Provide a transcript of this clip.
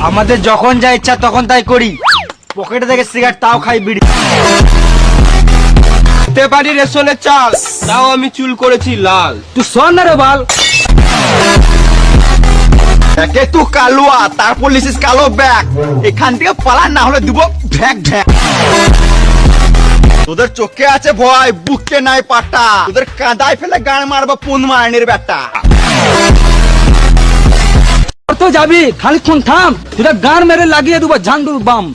আমাদের যখন যা ইচ্ছা তখন তাই করি, পকেটে থেকে সিগারেট তাও খাই, বিড়ি। খেতে পারি রেশনের চাল, তাও আমি চুল করেছি লাল। তুই শোন না রে বাল। একে তুই কালুয়া, তারপর লিসিস কালো ব্যাগ। এখান থেকে পালা, না হলে দিব ঢ্যাক ঢ্যাক। তোদের চোখে আছে ভয়, বুকে নাই পাটা। তোদের কাঁদায় ফেলে গান মারবা পুন মারনির বেটা। তো যাবি খালি থাম, তোরা গান মেরে লাগিয়ে দেবো ঝান্ডুর বাম।